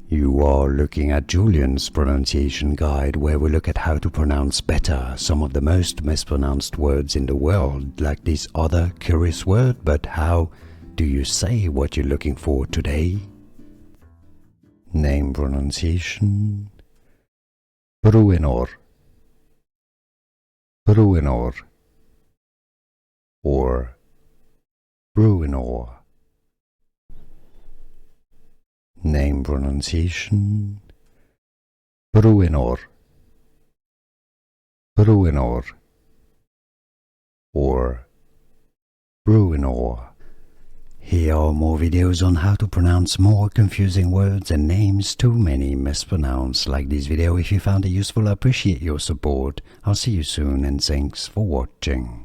You are looking at Julian's pronunciation guide, where we look at how to pronounce better some of the most mispronounced words in the world, like this other curious word. But how do you say what you're looking for today? Name pronunciation: Bruenor, Bruenor, or Bruenor. Name pronunciation: Bruenor, Bruenor, or Bruenor. Here are more videos on how to pronounce more confusing words and names too many mispronounced. Like this video if you found it useful. I appreciate your support. I'll see you soon and thanks for watching.